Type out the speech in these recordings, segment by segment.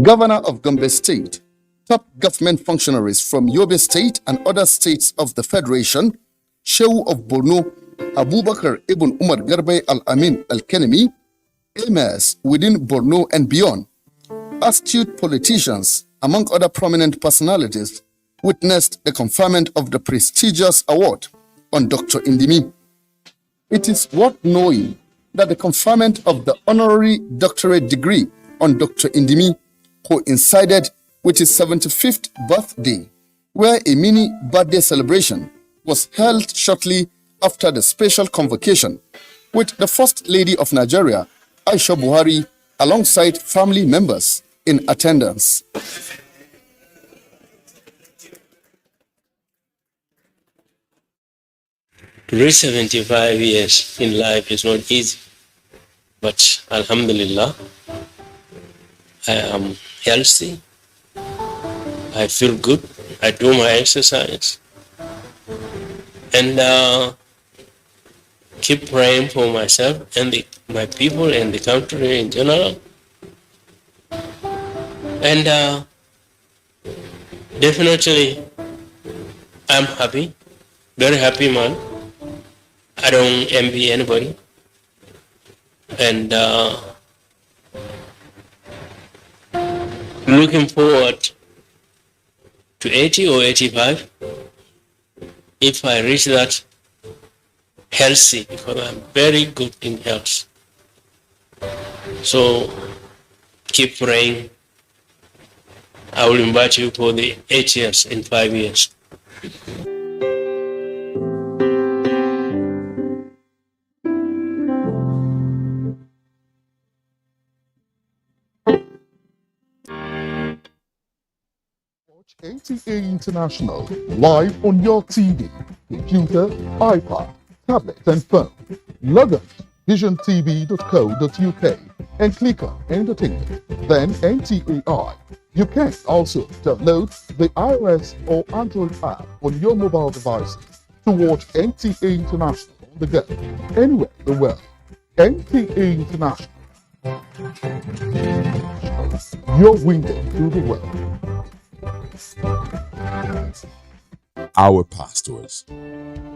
Governor of Gombe State, top government functionaries from Yobe State and other states of the Federation, Shehu of Borno, Abubakar Ibn Umar Garbe Al-Amin Al-Kenemi, emirs within Borno and beyond, astute politicians, among other prominent personalities, witnessed the conferment of the prestigious award on Dr. Indimi. It is worth knowing that the conferment of the honorary doctorate degree on Dr. Indimi coincided with his 75th birthday, where a mini birthday celebration was held shortly after the special convocation, with the First Lady of Nigeria, Aisha Buhari, alongside family members in attendance. To reach 75 years in life is not easy, but Alhamdulillah, I am healthy, I feel good, I do my exercise, and keep praying for myself and my people and the country in general. And definitely, I'm happy, very happy man. I don't envy anybody. And looking forward to 80 or 85 if I reach that healthy, because I'm very good in health. So keep praying. I will invite you for the 8 years in 5 years. NTA International live on your TV, computer, iPad, tablet and phone. Log on to visiontv.co.uk and click on Entertainment, then NTA. You can also download the iOS or Android app on your mobile devices to watch NTA International on the go, anywhere in the world. NTA International, your window to the world. Our pastors,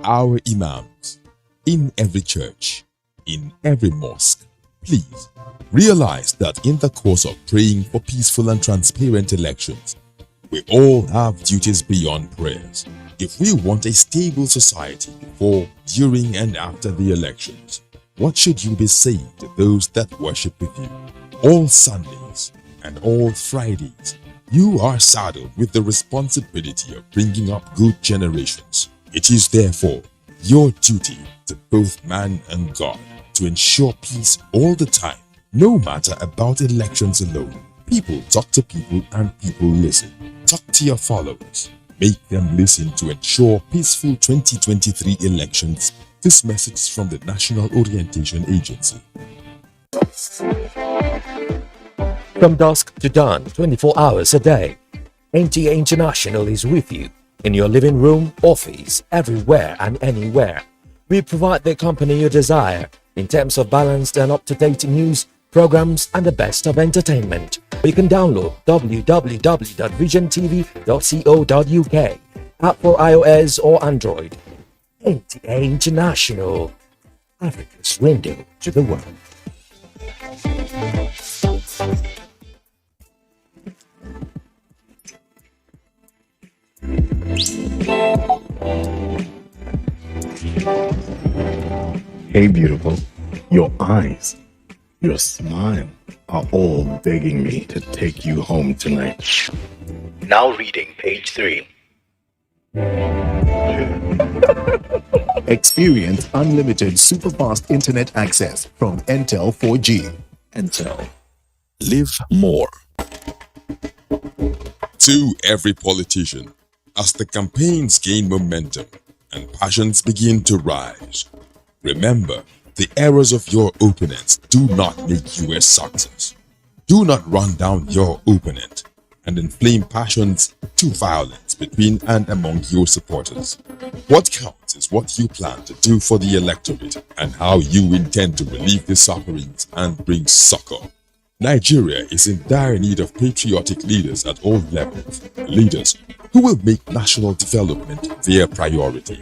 our imams, in every church, in every mosque, please realize that in the course of praying for peaceful and transparent elections, we all have duties beyond prayers. If we want a stable society before, during, and after the elections, what should you be saying to those that worship with you? All Sundays and all Fridays, you are saddled with the responsibility of bringing up good generations. It is therefore your duty to both man and God to ensure peace all the time, no matter about elections alone. People talk to people and people listen. Talk to your followers. Make them listen to ensure peaceful 2023 elections. This message from the National Orientation Agency. From dusk to dawn, 24 hours a day, NTA International is with you in your living room, office, everywhere and anywhere. We provide the company you desire in terms of balanced and up-to-date news, programs, and the best of entertainment. You can download www.visiontv.co.uk, app for iOS or Android. NTA International, Africa's window to the world. Hey beautiful, your eyes, your smile are all begging me to take you home tonight. Now reading page 3. Experience unlimited super-fast internet access from Intel 4G. Intel. Live more. To every politician, as the campaigns gain momentum and passions begin to rise, remember, the errors of your opponents do not make you a success. Do not run down your opponent and inflame passions to violence between and among your supporters. What counts is what you plan to do for the electorate and how you intend to relieve the sufferings and bring succor. Nigeria is in dire need of patriotic leaders at all levels, leaders who will make national development their priority.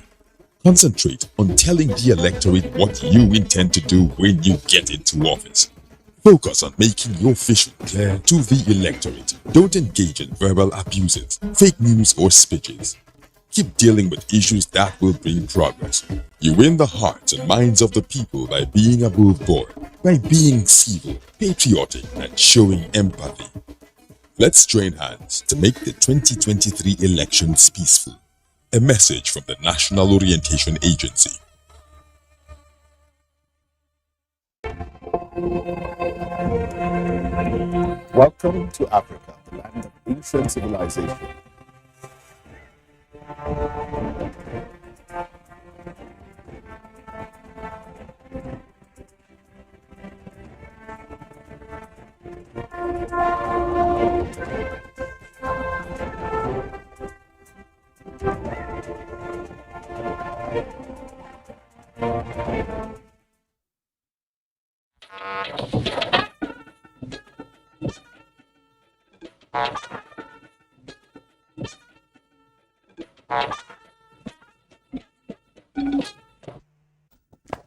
Concentrate on telling the electorate what you intend to do when you get into office. Focus on making your vision clear to the electorate. Don't engage in verbal abuses, fake news or speeches. Keep dealing with issues that will bring progress. You win the hearts and minds of the people by being above board, by being civil, patriotic, and showing empathy. Let's join hands to make the 2023 elections peaceful. A message from the National Orientation Agency. Welcome to Africa, the land of ancient civilization.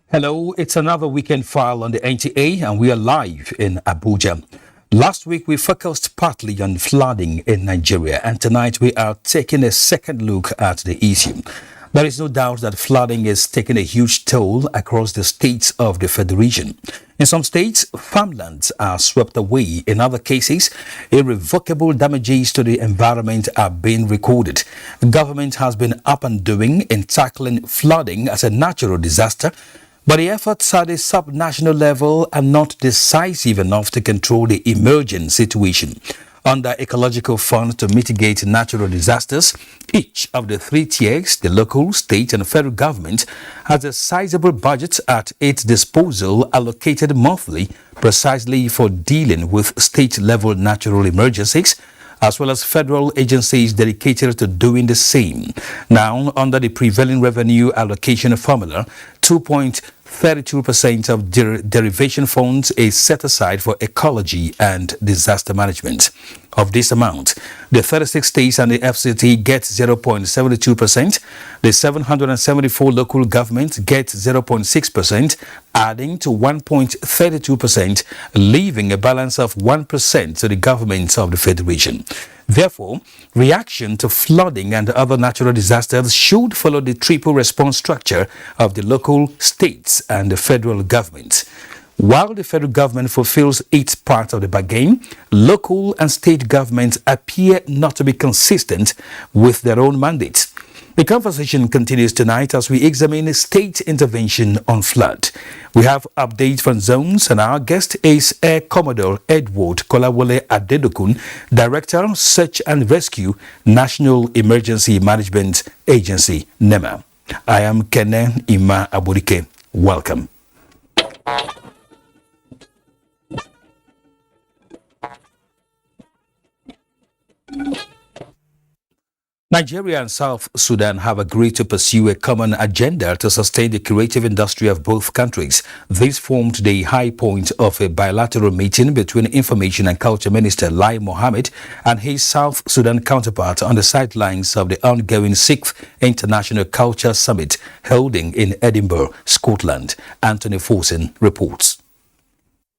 Hello, it's another weekend file on the NTA and we are live in Abuja. Last week we focused partly on flooding in Nigeria and tonight we are taking a second look at the issue. There is no doubt that flooding is taking a huge toll across the states of the Federation. In some states, farmlands are swept away. In other cases, irrevocable damages to the environment are being recorded. The government has been up and doing in tackling flooding as a natural disaster, but the efforts at a subnational level are not decisive enough to control the emerging situation. Under Ecological Fund to mitigate natural disasters, each of the three tiers, the local, state and federal government, has a sizable budget at its disposal allocated monthly precisely for dealing with state-level natural emergencies, as well as federal agencies dedicated to doing the same. Now, under the prevailing revenue allocation formula, 2.32% of derivation funds is set aside for ecology and disaster management. Of this amount, the 36 states and the FCT get 0.72%, the 774 local governments get 0.6%, adding to 1.32%, leaving a balance of 1% to the governments of the Federation. Therefore, reaction to flooding and other natural disasters should follow the triple response structure of the local, states and the federal government. While the federal government fulfills its part of the bargain, local and state governments appear not to be consistent with their own mandates. The conversation continues tonight as we examine state intervention on flood. We have updates from zones and our guest is Air Commodore Edward Kolawole Adedokun, Director, Search and Rescue, National Emergency Management Agency, NEMA. I am Kene Ima Aburike. Welcome. Nigeria and South Sudan have agreed to pursue a common agenda to sustain the creative industry of both countries. This formed the high point of a bilateral meeting between Information and Culture Minister Lai Mohammed and his South Sudan counterpart on the sidelines of the ongoing 6th International Culture Summit holding in Edinburgh, Scotland. Anthony Forsen reports.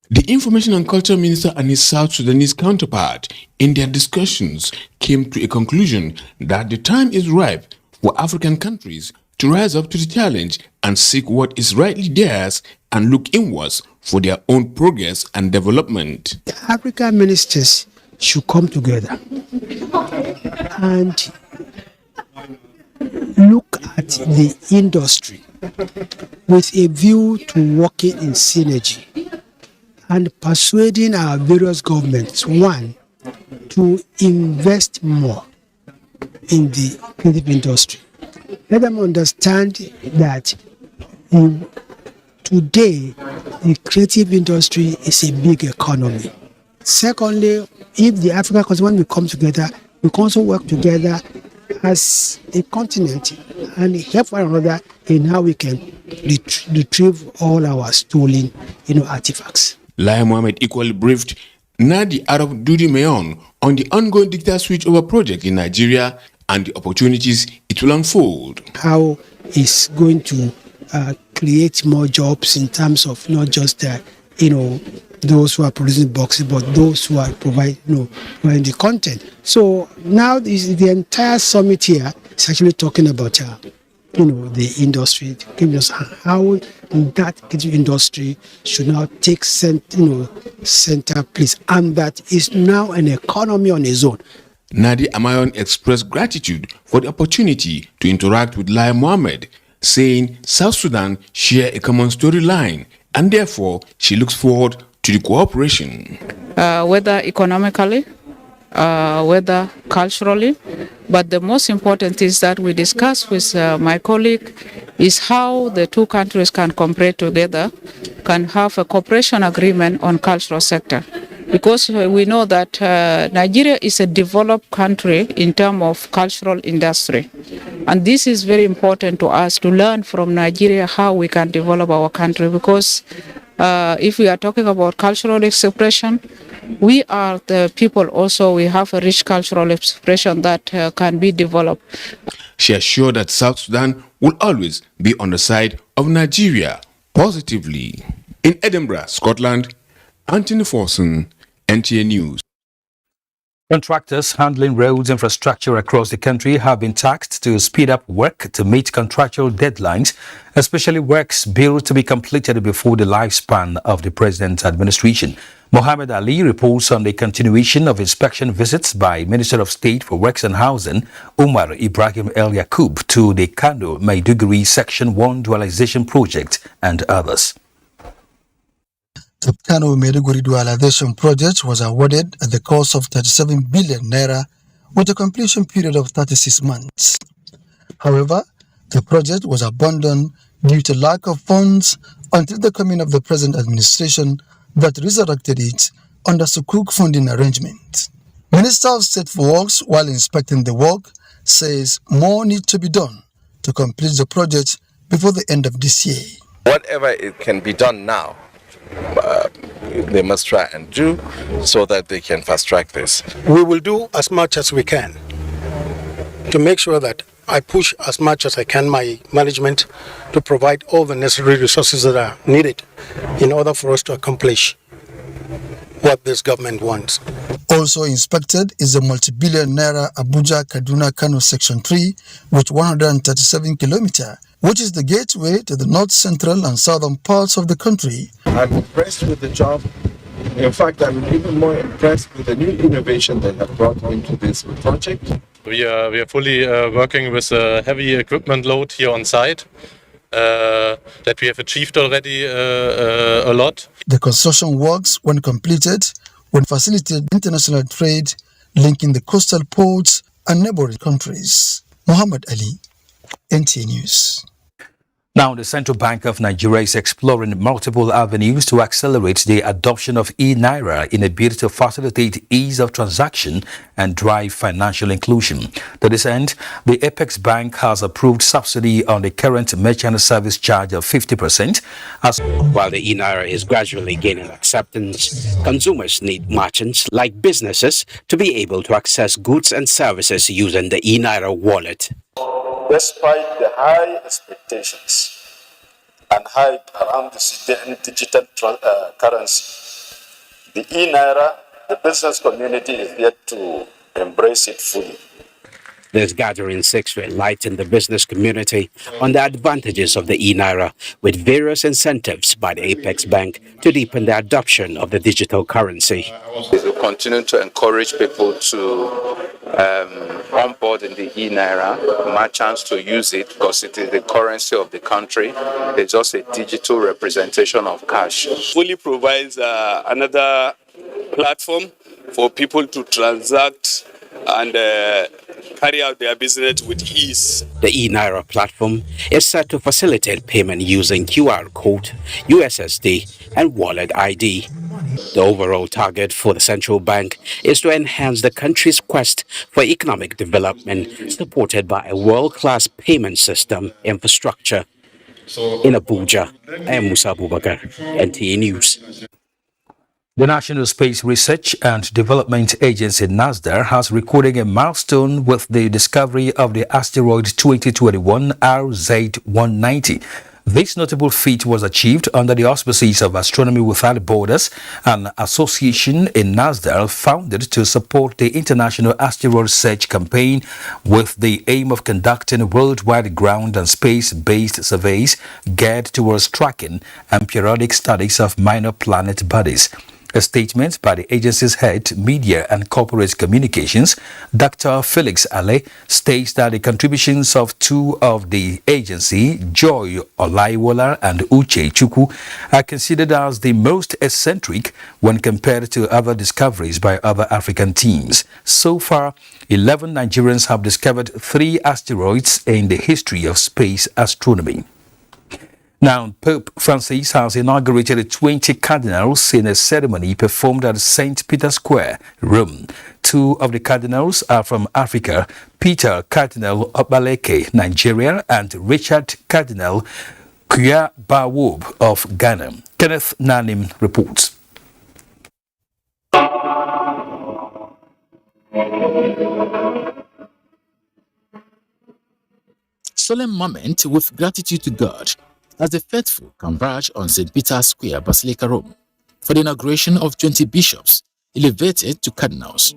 The Information and Culture Minister and his South Sudanese counterpart, in their discussions, came to a conclusion that the time is ripe for African countries to rise up to the challenge and seek what is rightly theirs and look inwards for their own progress and development. The African ministers should come together and look at the industry with a view to working in synergy and persuading our various governments, one, to invest more in the creative industry. Let them understand that today the creative industry is a big economy. Secondly, if the African continent will come together, we can also work together as a continent and help one another in how we can retrieve all our stolen artifacts. Lai Mohammed equally briefed Nadi Arab Dudi Mayon on the ongoing digital switchover project in Nigeria and the opportunities it will unfold. How it's going to create more jobs in terms of not just those who are producing boxes, but those who are providing the content. So now the entire summit here is actually talking about the industry, giving us how that industry should now take center place, and that is now an economy on its own. Nadi Amayon expressed gratitude for the opportunity to interact with Lai Mohammed, saying South Sudan share a common storyline and therefore she looks forward to the cooperation. Whether economically, whether culturally, but the most important is that we discuss with my colleague is how the two countries can cooperate together, can have a cooperation agreement on cultural sector. Because we know that Nigeria is a developed country in terms of cultural industry. And this is very important to us to learn from Nigeria how we can develop our country. Because if we are talking about cultural expression, we are the people also, we have a rich cultural expression that can be developed. She assured that South Sudan will always be on the side of Nigeria positively. In Edinburgh, Scotland, Anthony Forson, NTA News. Contractors handling roads infrastructure across the country have been tasked to speed up work to meet contractual deadlines, especially works billed to be completed before the lifespan of the president's administration. Mohammed Ali reports on the continuation of inspection visits by Minister of State for Works and Housing, Umar Ibrahim El Yakub, to the Kano Maiduguri Section 1 dualization project and others. The Kano Maiduguri dualization project was awarded at the cost of 37 billion naira with a completion period of 36 months. However, the project was abandoned due to lack of funds until the coming of the present administration that resurrected it under Sukuk funding arrangement. Minister of State for Works, while inspecting the work, says more needs to be done to complete the project before the end of this year. Whatever it can be done now, they must try and do so that they can fast track this. We will do as much as we can to make sure that I push as much as I can my management to provide all the necessary resources that are needed in order for us to accomplish what this government wants. Also inspected is the multi-billion naira Abuja Kaduna Kano Section 3 with 137 kilometers, which is the gateway to the north central and southern parts of the country. I'm impressed with the job. In fact, I'm even more impressed with the new innovation they have brought into this project. We are fully working with a heavy equipment load here on site that we have achieved already a lot. The construction works, when completed, will facilitate international trade, linking the coastal ports and neighboring countries. Muhammad Ali, NTA News. Now, the Central Bank of Nigeria is exploring multiple avenues to accelerate the adoption of e-Naira in a bid to facilitate ease of transaction and drive financial inclusion. To this end, the Apex Bank has approved subsidy on the current merchant service charge of 50%. While the e-Naira is gradually gaining acceptance, consumers need merchants like businesses to be able to access goods and services using the e-Naira wallet. Despite the high expectations and hype around the digital currency, the e-Naira, the business community is yet to embrace it fully. This gathering seeks to enlighten the business community on the advantages of the e-Naira with various incentives by the Apex Bank to deepen the adoption of the digital currency. We will continue to encourage people to onboard in the e-Naira, merchants to use it because it is the currency of the country. It's just a digital representation of cash. Fully provides another platform for people to transact and carry out their business with ease. The e-Naira platform is set to facilitate payment using QR code, USSD, and wallet ID. The overall target for the central bank is to enhance the country's quest for economic development, supported by a world-class payment system infrastructure. In Abuja, I am Musa Abubakar, NTA News. The National Space Research and Development Agency NASRDA has recorded a milestone with the discovery of the asteroid 2021 RZ-190. This notable feat was achieved under the auspices of Astronomy Without Borders, an association in NASRDA founded to support the International Asteroid Search Campaign with the aim of conducting worldwide ground and space-based surveys geared towards tracking and periodic studies of minor planet bodies. A statement by the agency's head, Media and Corporate Communications, Dr. Felix Ale, states that the contributions of two of the agency, Joy Olaiwola and Uche Chukwu, are considered as the most eccentric when compared to other discoveries by other African teams. So far, 11 Nigerians have discovered 3 asteroids in the history of space astronomy. Now, Pope Francis has inaugurated 20 cardinals in a ceremony performed at St. Peter's Square, Rome. 2 of the cardinals are from Africa, Peter Cardinal Obaleke, Nigeria, and Richard Cardinal Kuyabawob of Ghana. Kenneth Nanim reports. Solemn moment with gratitude to God as the faithful converge on St. Peter's Square, Basilica, Rome, for the inauguration of 20 bishops elevated to cardinals.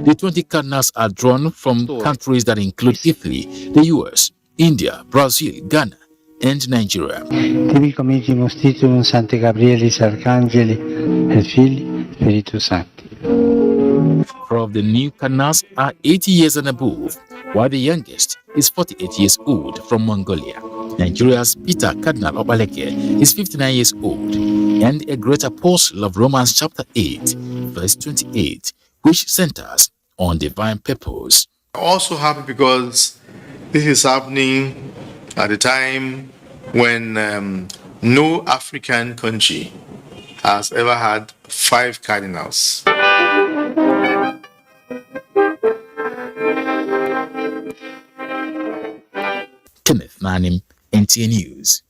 The 20 cardinals are drawn from countries that include Italy, the US, India, Brazil, Ghana, and Nigeria. Tibi comici mostitum Sancte Gabrielis Arcangeli et Filii Spiritus Sancti. 4 of the new cardinals are 80 years and above, while the youngest is 48 years old from Mongolia. Nigeria's Peter Cardinal Obaleke is 59 years old and a great apostle of Romans chapter 8, verse 28, which centers on divine purpose. Also happy because this is happening at a time when no African country has ever had 5 cardinals. Kenneth Nanim, NTA News.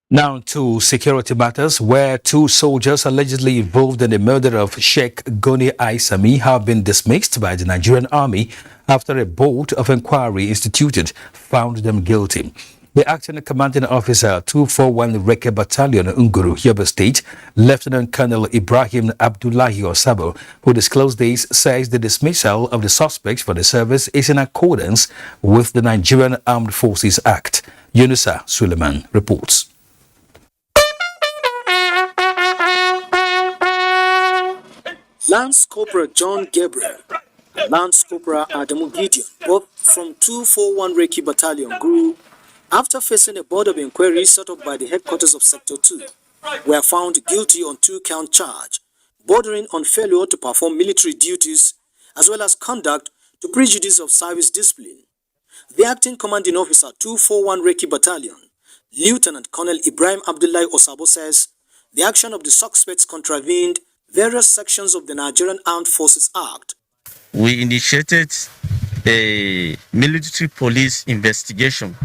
Now to security matters, where 2 soldiers allegedly involved in the murder of Sheikh Goni Aisami have been dismissed by the Nigerian Army after a board of inquiry instituted found them guilty. The acting commanding officer, 241 Reke Battalion, Nguru, Yobe State, Lieutenant Colonel Ibrahim Abdullahi Osabo, who disclosed this, says the dismissal of the suspects for the service is in accordance with the Nigerian Armed Forces Act. Yunusa Suleiman reports. Lance Corporal John Gabriel and Lance Corporal Adamu Gideon, both from 241 Reki Battalion, grew after facing a board of inquiry set up by the headquarters of Sector 2, were found guilty on 2-count charge, bordering on failure to perform military duties as well as conduct to prejudice of service discipline. The acting commanding officer, 241 Reki Battalion, Lieutenant Colonel Ibrahim Abdullahi Osabo, says the action of the suspects contravened various sections of the Nigerian Armed Forces Act. We initiated a military police investigation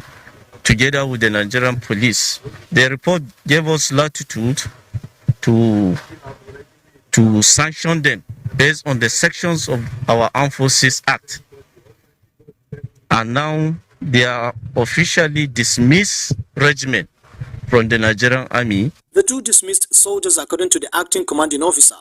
together with the Nigerian police. The report gave us latitude to sanction them based on the sections of our Armed Forces Act. And now they are officially dismissed regiment from the Nigerian Army. The 2 dismissed soldiers, according to the acting commanding officer,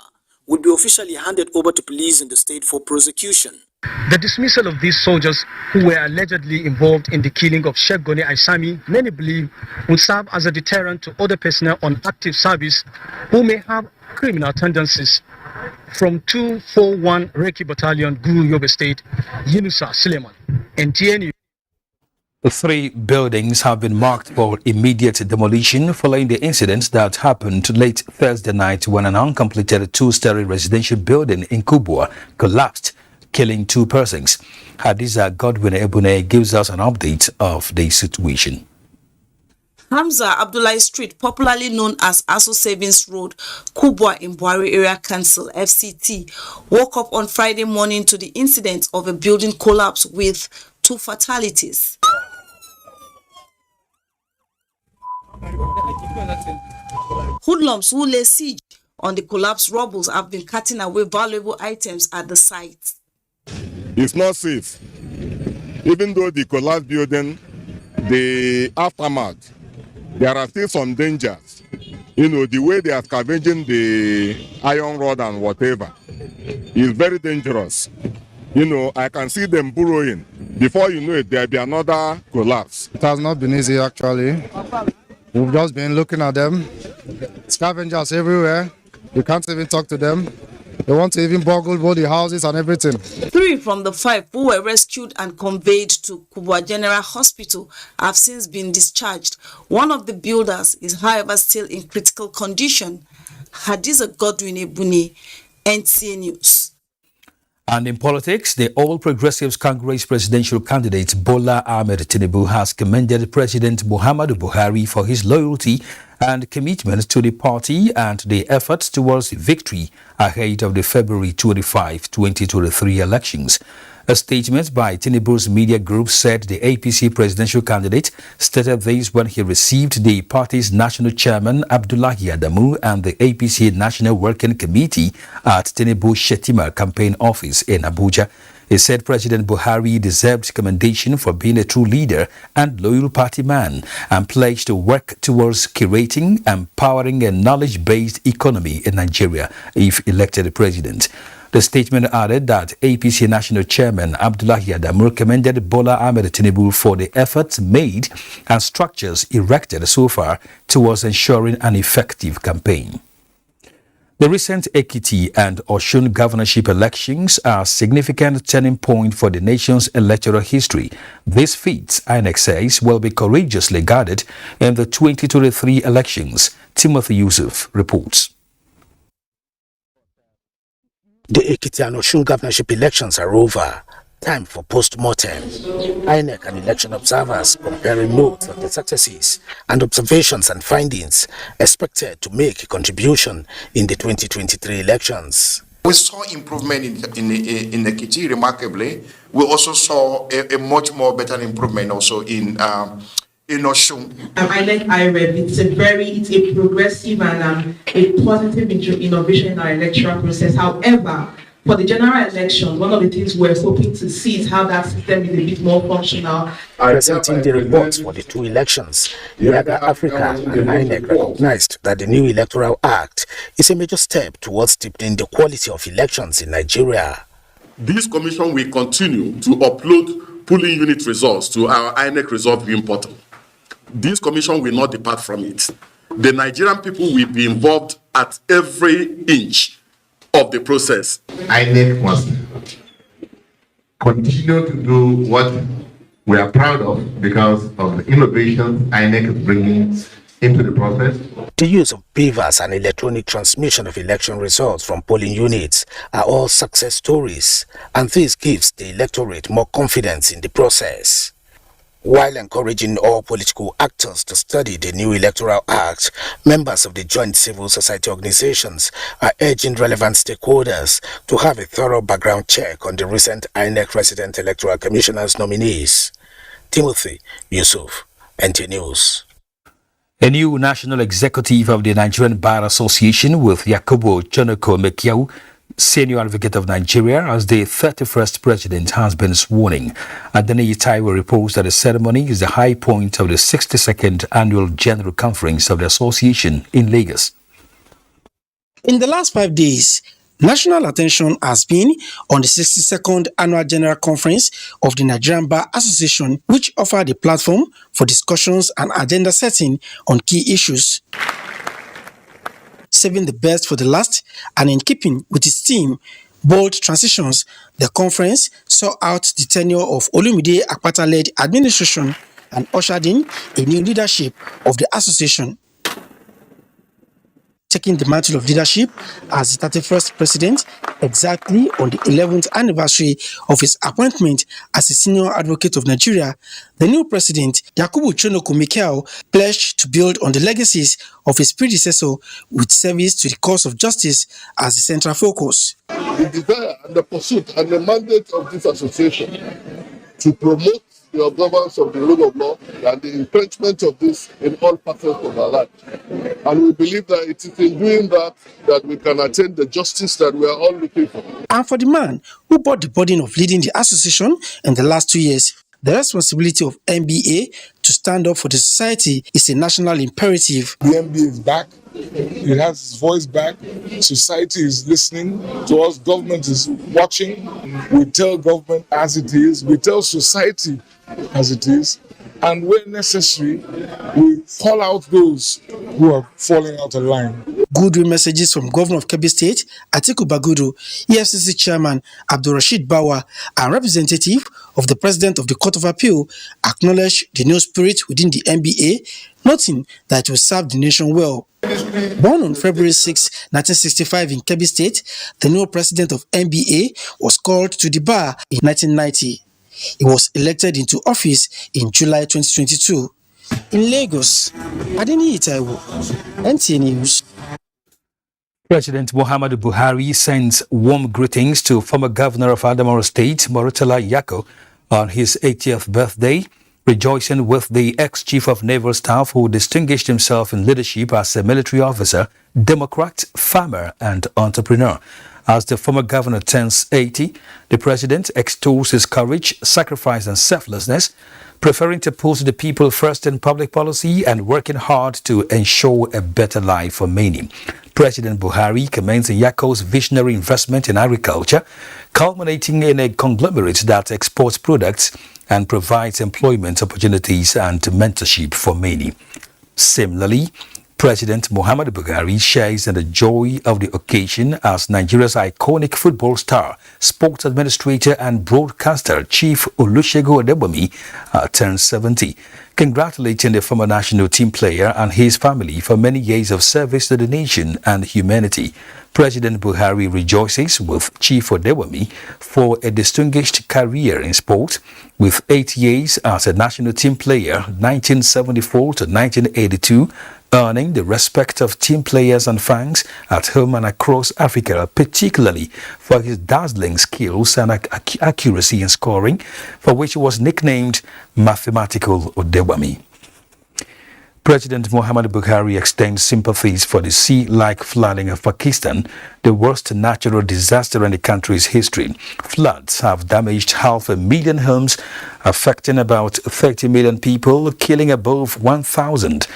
would be officially handed over to police in the state for prosecution. The dismissal of these soldiers who were allegedly involved in the killing of Sheikh Goni Aisami, many believe, would serve as a deterrent to other personnel on active service who may have criminal tendencies. From 241 Reki Battalion, Guru, Yobe State, Yunusa Suleiman, NTA News. 3 buildings have been marked for immediate demolition following the incident that happened late Thursday night when an uncompleted 2-story residential building in Kubwa collapsed, killing 2 persons. Hadiza Godwin Ebune gives us an update of the situation. Hamza Abdullahi Street, popularly known as Aso Savings Road, Kubwa in Buhari Area Council, FCT, woke up on Friday morning to the incident of a building collapse with 2 fatalities. Hoodlums who lay siege on the collapsed rubbles have been cutting away valuable items at the site. It's not safe. Even though the collapsed building, the aftermath, there are still some dangers. You know, the way they are scavenging the iron rod and whatever is very dangerous. You know, I can see them burrowing. Before you know it, there'll be another collapse. It has not been easy, actually. We've just been looking at them. Scavengers everywhere. You can't even talk to them. They want to even boggle both the houses and everything. 3 from the 5 who were rescued and conveyed to Kubwa General Hospital have since been discharged. One of the builders is, however, still in critical condition. Hadiza Godwin Ebuni, NTA News. And in politics, the All Progressives Congress presidential candidate Bola Ahmed Tinubu has commended President Muhammadu Buhari for his loyalty and commitment to the party and the efforts towards victory ahead of the February 25, 2023 elections. A statement by Tinubu's media group said the APC presidential candidate stated this when he received the party's national chairman Abdullahi Adamu and the APC National Working Committee at Tinubu Shetima campaign office in Abuja. He said President Buhari deserved commendation for being a true leader and loyal party man and pledged to work towards curating and empowering a knowledge-based economy in Nigeria if elected president. The statement added that APC National Chairman Abdullahi Adamu commended Bola Ahmed Tinubu for the efforts made and structures erected so far towards ensuring an effective campaign. The recent Ekiti and Osun governorship elections are a significant turning point for the nation's electoral history. These feats, INEC says, will be courageously guarded in the 2023 elections. Timothy Yusuf reports. The Ekiti and Osun governorship elections are over. Time for post-mortem. INEC and election observers comparing notes of the successes and observations and findings expected to make a contribution in the 2023 elections. We saw improvement in Ekiti, remarkably. We also saw a much more better improvement also in Osun. INEC IREB, it's a progressive and a positive innovation in our electoral process. However, for the general election, one of the things we're hoping to see is how that system is a bit more functional. Presenting the reports for the two elections, NIAGA Africa and INEC recognized that the new Electoral Act is a major step towards deepening the quality of elections in Nigeria. This commission will continue to upload polling unit results to our INEC result viewing portal. This commission will not depart from it. The Nigerian people will be involved at every inch of the process. INEC must continue to do what we are proud of because of the innovations INEC is bringing into the process. The use of beavers and electronic transmission of election results from polling units are all success stories, and this gives the electorate more confidence in the process. While encouraging all political actors to study the new Electoral Act, members of the joint civil society organizations are urging relevant stakeholders to have a thorough background check on the recent INEC Resident Electoral Commissioners nominees. Timothy Yusuf, NTA News. A new national executive of the Nigerian Bar Association with Yakubu Chonoko Mekiau, Senior Advocate of Nigeria, as the 31st president, has been sworn in. Adeniyi Taiwo reports that the ceremony is the high point of the 62nd Annual General Conference of the Association in Lagos. In the last 5 days, national attention has been on the 62nd Annual General Conference of the Nigerian Bar Association, which offered a platform for discussions and agenda setting on key issues. Saving the best for the last, and in keeping with its theme, Bold Transitions, the conference saw out the tenure of Olumide Akpata-led administration and ushered in a new leadership of the association. Taking the mantle of leadership as the 31st president exactly on the 11th anniversary of his appointment as a senior advocate of Nigeria, the new president, Yakubu Chonoko Mekiau, pledged to build on the legacies of his predecessor with service to the cause of justice as the central focus. The desire and the pursuit and the mandate of this association to promote the observance of the rule of law and the entrenchment of this in all facets of our life. And we believe that it is in doing that that we can attain the justice that we are all looking for. And for the man who bore the burden of leading the association in the last 2 years, the responsibility of NBA to stand up for the society is a national imperative. The NBA is back. It has its voice back. Society is listening to us. Government is watching. We tell government as it is. We tell society as it is. And where necessary, we call out those who are falling out of line. Goodwill messages from Governor of Kebbi State, Atiku Bagudu, EFCC Chairman Abdul Rashid Bawa, and representative of the President of the Court of Appeal acknowledged the new spirit within the NBA, noting that it will serve the nation well. Born on February 6, 1965 in Kebbi State, the new president of NBA was called to the bar in 1990. He was elected into office in July 2022. In Lagos, Adeni Itaiwo, NTA News. President Muhammadu Buhari sends warm greetings to former governor of Adamawa State, Moritala Yako, on his 80th birthday, rejoicing with the ex-chief of naval staff who distinguished himself in leadership as a military officer, Democrat, farmer, and entrepreneur. As the former governor turns 80, the president extols his courage, sacrifice, and selflessness, preferring to put the people first in public policy and working hard to ensure a better life for many. President Buhari commends Yako's visionary investment in agriculture, culminating in a conglomerate that exports products and provides employment opportunities and mentorship for many. Similarly, President Muhammadu Buhari shares in the joy of the occasion as Nigeria's iconic football star, sports administrator and broadcaster Chief Olusegun Odebomi turns 70, congratulating the former national team player and his family for many years of service to the nation and humanity. President Buhari rejoices with Chief Odebomi for a distinguished career in sport, with 8 years as a national team player, 1974 to 1982, earning the respect of team players and fans at home and across Africa, particularly for his dazzling skills and accuracy in scoring, for which he was nicknamed Mathematical Odebomi. President Muhammadu Buhari extends sympathies for the sea-like flooding of Pakistan, the worst natural disaster in the country's history. Floods have damaged 500,000 homes, affecting about 30 million people, killing above 1,000.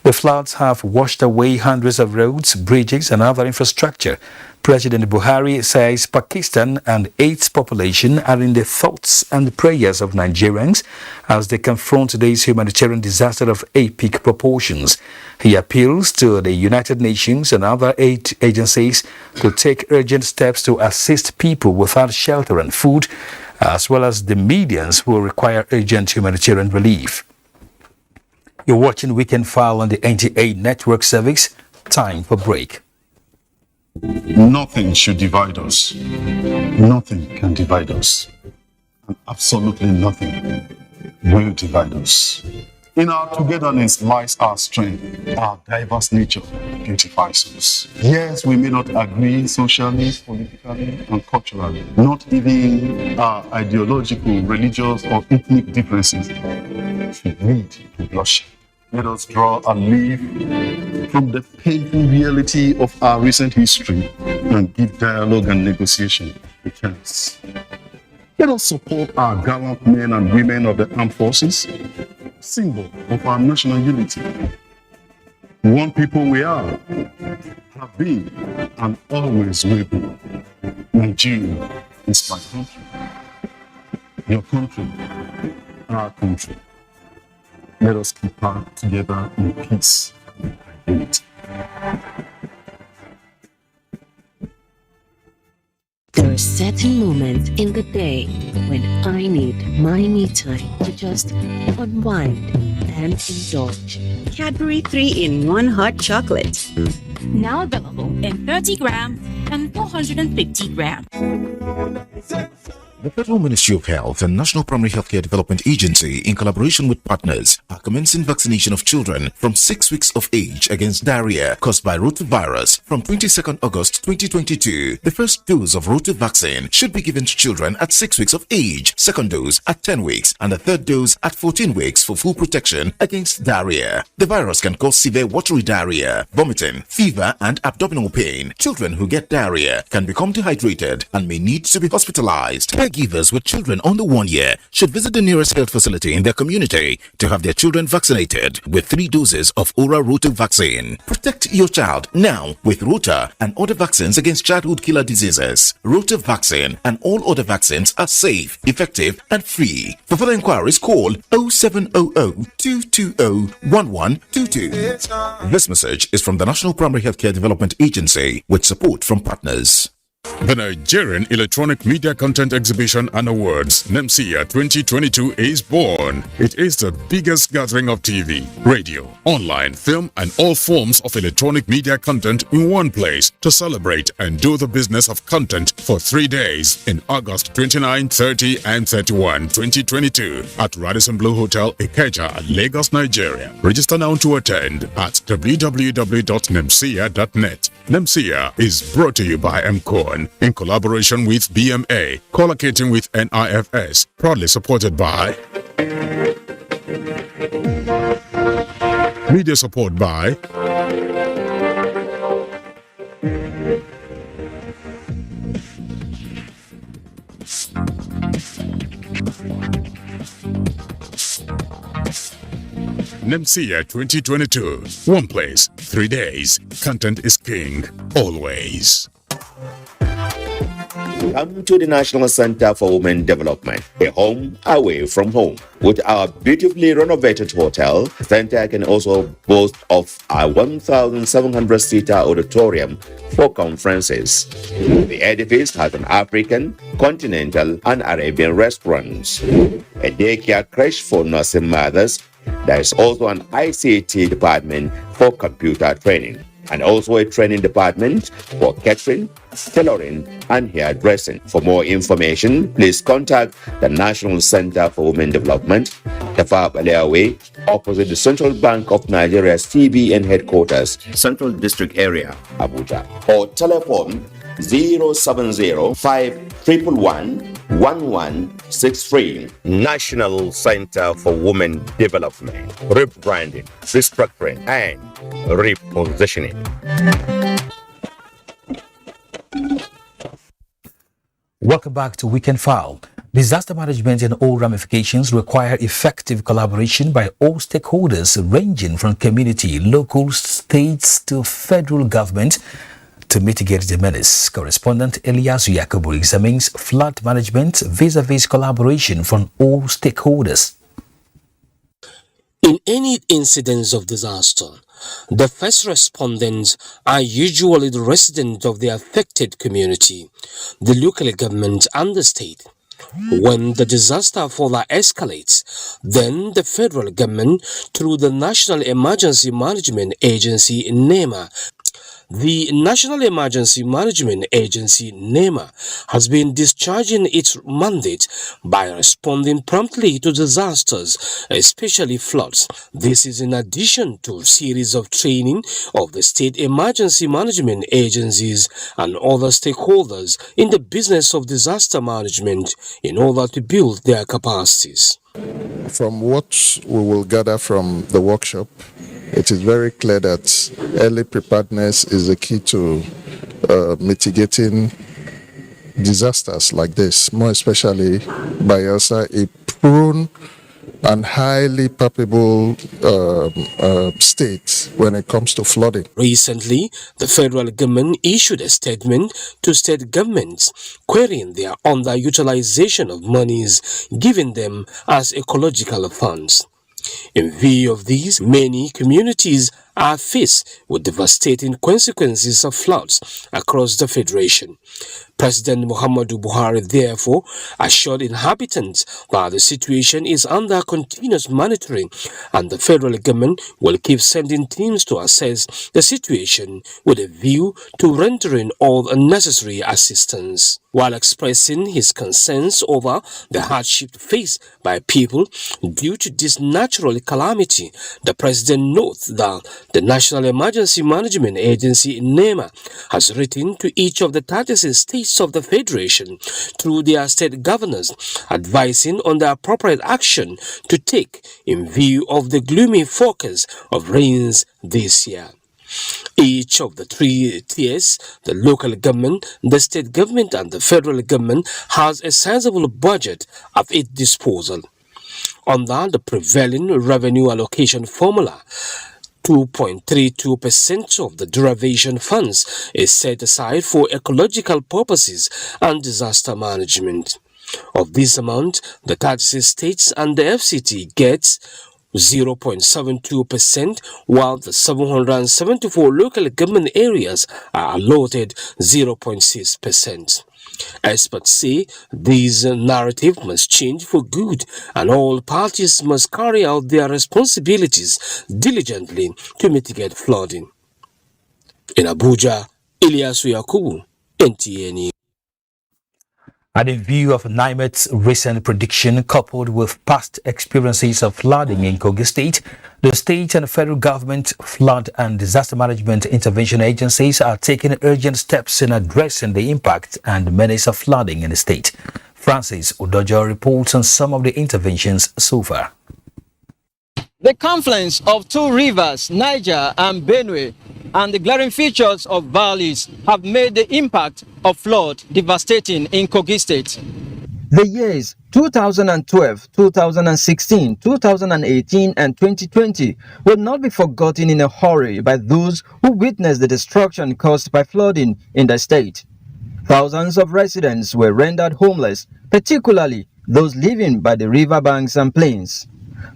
The floods have washed away hundreds of roads, bridges, and other infrastructure. President Buhari says Pakistan and its population are in the thoughts and prayers of Nigerians as they confront today's humanitarian disaster of epic proportions. He appeals to the United Nations and other aid agencies to take urgent steps to assist people without shelter and food, as well as the millions who require urgent humanitarian relief. You're watching Weekend File on the NTA network service. Time for break. Nothing should divide us. Nothing can divide us. And absolutely nothing will divide us. In our togetherness lies our strength. Our diverse nature beautifies us. Yes, we may not agree socially, politically, and culturally. Not even our ideological, religious, or ethnic differences should lead to bloodshed. Let us draw a leaf from the painful reality of our recent history and give dialogue and negotiation a chance. Let us support our gallant men and women of the armed forces, symbol of our national unity. One people we are, have been, and always will be. Nigeria is my country. Your country, our country. Let us keep her together in peace and unity. There are certain moments in the day when I need my me time to just unwind and indulge. Cadbury 3-in-1 hot chocolate. Now available in 30 grams and 450 grams. The Federal Ministry of Health and National Primary Healthcare Development Agency, in collaboration with partners, are commencing vaccination of children from 6 weeks of age against diarrhea caused by rotavirus from 22nd August 2022. The first dose of rota vaccine should be given to children at 6 weeks of age, second dose at 10 weeks, and the third dose at 14 weeks for full protection against diarrhea. The virus can cause severe watery diarrhea, vomiting, fever, and abdominal pain. Children who get diarrhea can become dehydrated and may need to be hospitalized. Caregivers with children under 1 year should visit the nearest health facility in their community to have their children vaccinated with 3 doses of oral rota vaccine. Protect your child now with rota and other vaccines against childhood killer diseases. Rota vaccine and all other vaccines are safe, effective, and free. For further inquiries, call 0700-220-1122. This message is from the National Primary Healthcare Development Agency with support from partners. The Nigerian Electronic Media Content Exhibition and Awards, NASRDA 2022, is born. It is the biggest gathering of TV, radio, online, film, and all forms of electronic media content in one place to celebrate and do the business of content for 3 days in August 29, 30, and 31, 2022 at Radisson Blue Hotel, Ikeja, Lagos, Nigeria. Register now to attend at www.nemsia.net. NASRDA is brought to you by MCON in collaboration with BMA, collocating with NIFS, proudly supported by media support by NASRDA 2022. One place, 3 days. Content is king, always. Come to the National Center for Women Development, a home away from home. With our beautifully renovated hotel, the center can also boast of a 1,700-seater auditorium for conferences. The edifice has an African, continental, and Arabian restaurants, a daycare creche for nursing mothers. There is also an ICT department for computer training, and also a training department for catering, tailoring, and hairdressing. For more information, please contact the National Center for Women Development, Tafa Balewa Way, opposite the Central Bank of Nigeria's TBN headquarters, Central District Area, Abuja, or telephone 070-511-1163. National Center for Women Development, rebranding, restructuring, and repositioning. Welcome back to Weekend File. Disaster management and all ramifications require effective collaboration by all stakeholders ranging from community, local, states to federal government to mitigate the menace. Correspondent Elias Yakubu examines flood management vis-a-vis collaboration from all stakeholders. In any incidents of disaster, the first respondents are usually the residents of the affected community, the local government and the state. When the disaster further escalates, then the federal government, through the National Emergency Management Agency, NEMA, the National Emergency Management Agency, NEMA, has been discharging its mandate by responding promptly to disasters, especially floods. This is in addition to a series of training of the state emergency management agencies and other stakeholders in the business of disaster management in order to build their capacities. From what we will gather from the workshop, it is very clear that early preparedness is the key to mitigating disasters like this, more especially by also a prone and highly palpable state when it comes to flooding. Recently, the federal government issued a statement to state governments querying their underutilization of monies given them as ecological funds. In view of these, many communities are faced with devastating consequences of floods across the Federation. President Muhammadu Buhari therefore assured inhabitants that the situation is under continuous monitoring and the federal government will keep sending teams to assess the situation with a view to rendering all necessary assistance. While expressing his concerns over the hardship faced by people due to this natural calamity, the president notes that the National Emergency Management Agency (NEMA) has written to each of the 36 states of the Federation through their state governors, advising on the appropriate action to take in view of the gloomy forecast of rains this year. Each of the three tiers, the local government, the state government and the federal government, has a sizable budget at its disposal. Under the prevailing revenue allocation formula, 2.32% of the derivation funds is set aside for ecological purposes and disaster management. Of this amount, the 36 states and the FCT gets 0.72%, while the 774 local government areas are allotted 0.6%. Experts say this narrative must change for good and all parties must carry out their responsibilities diligently to mitigate flooding. In Abuja, Ilyasu Yakubu, NTA News. And in view of NIMET's recent prediction coupled with past experiences of flooding in Kogi State, the state and federal government flood and disaster management intervention agencies are taking urgent steps in addressing the impact and menace of flooding in the state. Francis Udojo reports on some of the interventions so far. The confluence of two rivers, Niger and Benue, and the glaring features of valleys have made the impact of flood devastating in Kogi State. The years 2012, 2016, 2018 and 2020 will not be forgotten in a hurry by those who witnessed the destruction caused by flooding in the state. Thousands of residents were rendered homeless, particularly those living by the riverbanks and plains.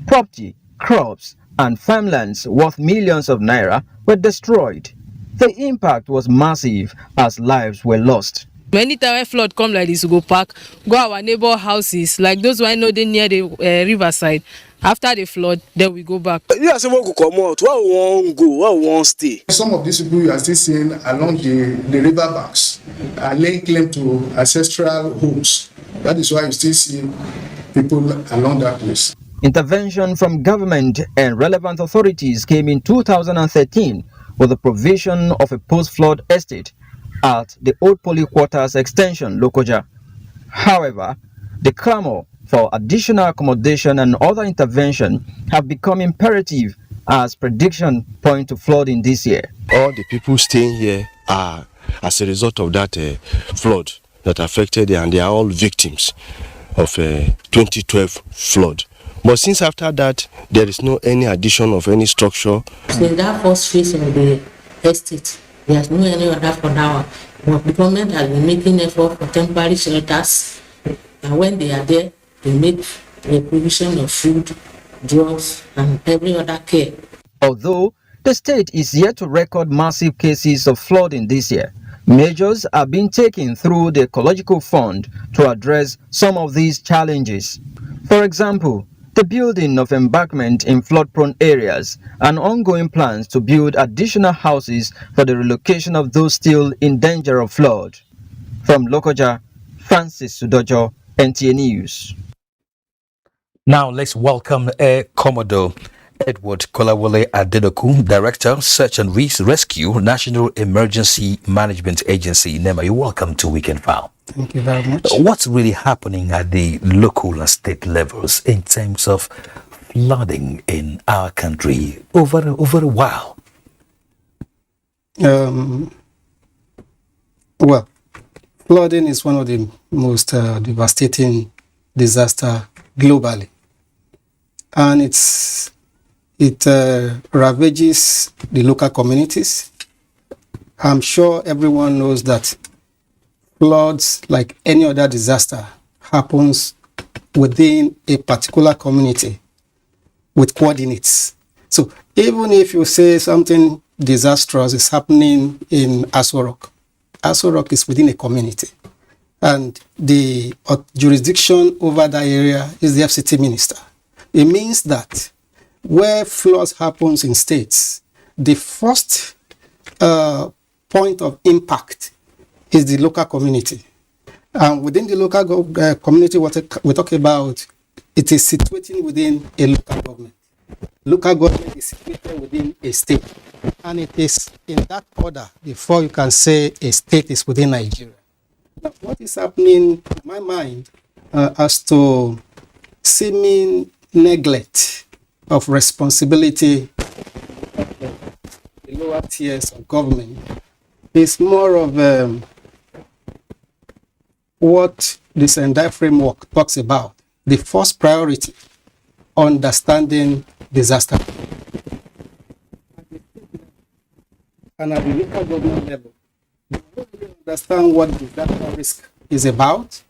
Property, crops and farmlands worth millions of naira were destroyed. The impact was massive as lives were lost. Anytime when flood come like this, we go park, go our neighbor houses, like those who I know they near the riverside. After the flood, then we go back. You are someone who come out. Where we want go? Where we want stay? Some of these people you are still seeing along the river banks are laying claim to ancestral homes. That is why you still see people along that place. Intervention from government and relevant authorities came in 2013 with the provision of a post-flood estate at the Old Poly Quarters Extension, Lokoja. However, the clamor for additional accommodation and other intervention have become imperative as prediction point to flooding this year. All the people staying here are as a result of that flood that affected them, and they are all victims of 2012 flood. But since after that, there is no any addition of any structure. So that first phase of the estate, there's no any other for now. But the government has been making effort for temporary shelters, and when they are there, they make the provision of food, drugs, and every other care. Although the state is yet to record massive cases of flooding this year, measures are being taken through the Ecological Fund to address some of these challenges. For example, the building of embankment in flood-prone areas and ongoing plans to build additional houses for the relocation of those still in danger of flood. From Lokoja, Francis Udojo, NTA News. Now let's welcome Air Commodore Edward Kolawole Adedoku, Director, Search and Rescue, National Emergency Management Agency, NEMA. You're welcome to Weekend File. Thank you very much. What's really happening at the local and state levels in terms of flooding in our country over a while? Well, flooding is one of the most devastating disasters globally, and it ravages the local communities. I'm sure everyone knows that floods, like any other disaster, happens within a particular community with coordinates. So even if you say something disastrous is happening in Asorok is within a community, and the jurisdiction over that area is the FCT minister. It means that where floods happens in states, the first point of impact is the local community. And within the local community, what we talk about, it is situating within a local government. Local government is situated within a state. And it is in that order before you can say a state is within Nigeria. Now, what is happening in my mind as to seeming neglect of responsibility the lower tiers of government is more of what this entire framework talks about. The first priority, understanding disaster. And at the local government level, we really understand what disaster risk is about.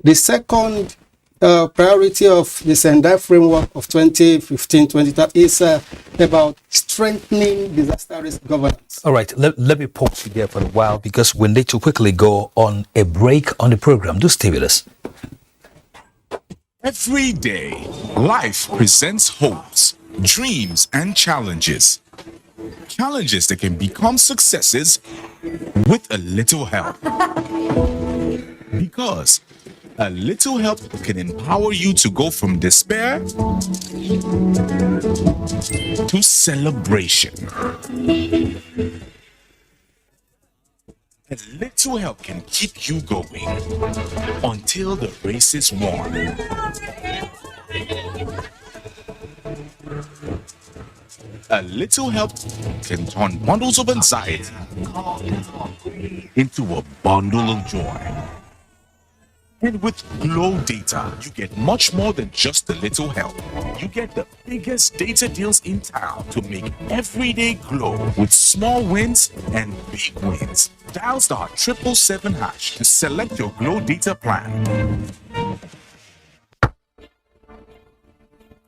The second priority of this entire framework of 2015-2030 is about strengthening disaster risk governance. All right, let me pause you there for a while because we need to quickly go on a break on the program. Do stay with us. Every day, life presents hopes, dreams, and challenges. Challenges that can become successes with a little help. Because a little help can empower you to go from despair to celebration. A little help can keep you going until the race is won. A little help can turn bundles of anxiety into a bundle of joy. And with Glow Data, you get much more than just a little help. You get the biggest data deals in town to make every day glow with small wins and big wins. Dial *777# to select your Glow Data plan.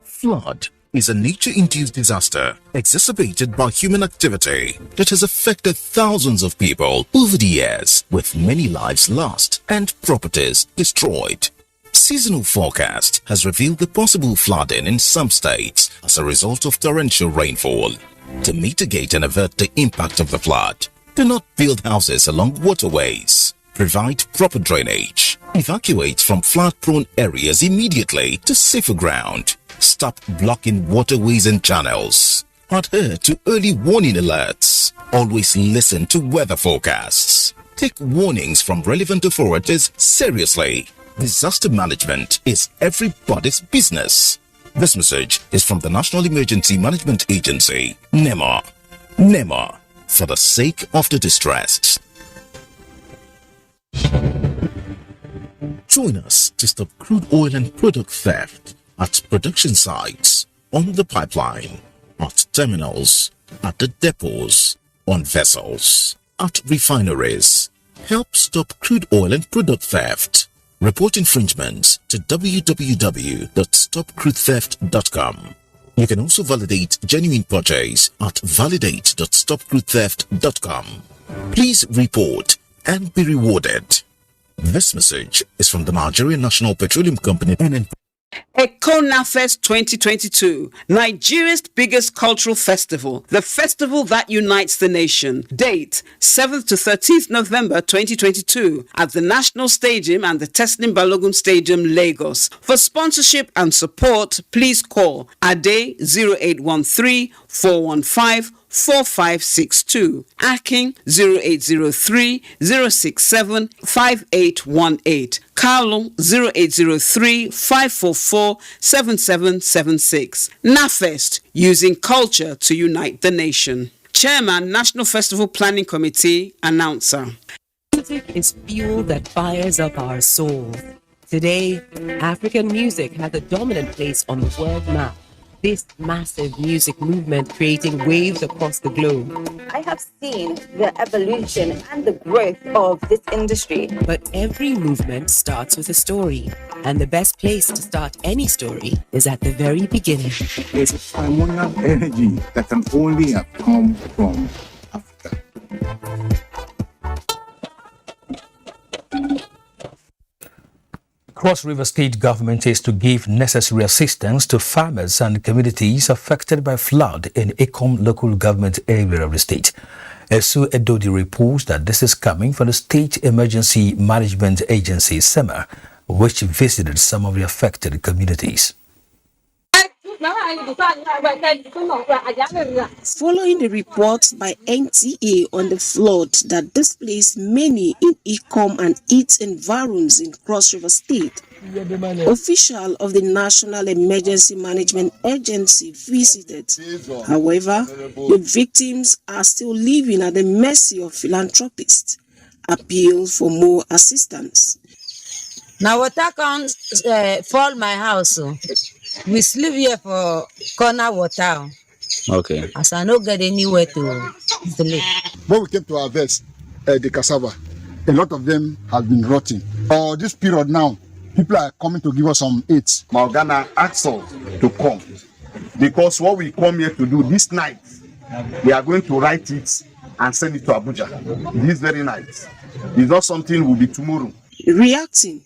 Flood is a nature-induced disaster exacerbated by human activity that has affected thousands of people over the years, with many lives lost and properties destroyed. Seasonal forecast has revealed the possible flooding in some states as a result of torrential rainfall. To mitigate and avert the impact of the flood, do not build houses along waterways. Provide proper drainage. Evacuate from flood-prone areas immediately to safer ground. Stop blocking waterways and channels. Adhere to early warning alerts. Always listen to weather forecasts. Take warnings from relevant authorities seriously. Disaster management is everybody's business. This message is from the National Emergency Management Agency, NEMA. NEMA, for the sake of the distressed. Join us to stop crude oil and product theft at production sites, on the pipeline, at terminals, at the depots, on vessels, at refineries. Help stop crude oil and product theft. Report infringements to www.stopcrudetheft.com. You can also validate genuine purchase at validate.stopcrudetheft.com. Please report and be rewarded. This message is from the Nigerian National Petroleum Company and NAFEST 2022, Nigeria's biggest cultural festival, the festival that unites the nation. Date, 7th to 13th November 2022 at the National Stadium and the Teslim Balogun Stadium, Lagos. For sponsorship and support, please call Ade 0813 415 4562, Aking 0803 067 5818, Carlo 0803 544 7776. NAFEST, using culture to unite the nation. Chairman, National Festival Planning Committee, announcer. Music is fuel that fires up our souls. Today, African music has a dominant place on the world map. this massive music movement creating waves across the globe. I have seen the evolution and the growth of this industry. But every movement starts with a story, and the best place to start any story is at the very beginning. It's hormonal energy that can only have come from Africa. Cross River State government is to give necessary assistance to farmers and communities affected by flood in Ikom local government area of the state. Esu Edodi reports that this is coming from the State Emergency Management Agency, SEMA, which visited some of the affected communities. Following the report by NTA on the flood that displaced many in Ikom and its environs in Cross River State, officials of the National Emergency Management Agency visited. However, the victims are still living at the mercy of philanthropists. Appeal for more assistance. Now water can't fall my house. We sleep here for corner water. Okay. As I don't get anywhere to sleep. When we came to harvest the cassava, a lot of them have been rotting. This period now, people are coming to give us some aids. Morgana asked us to come because what we come here to do this night, we are going to write it and send it to Abuja this very night. It's not something will be tomorrow. Reacting,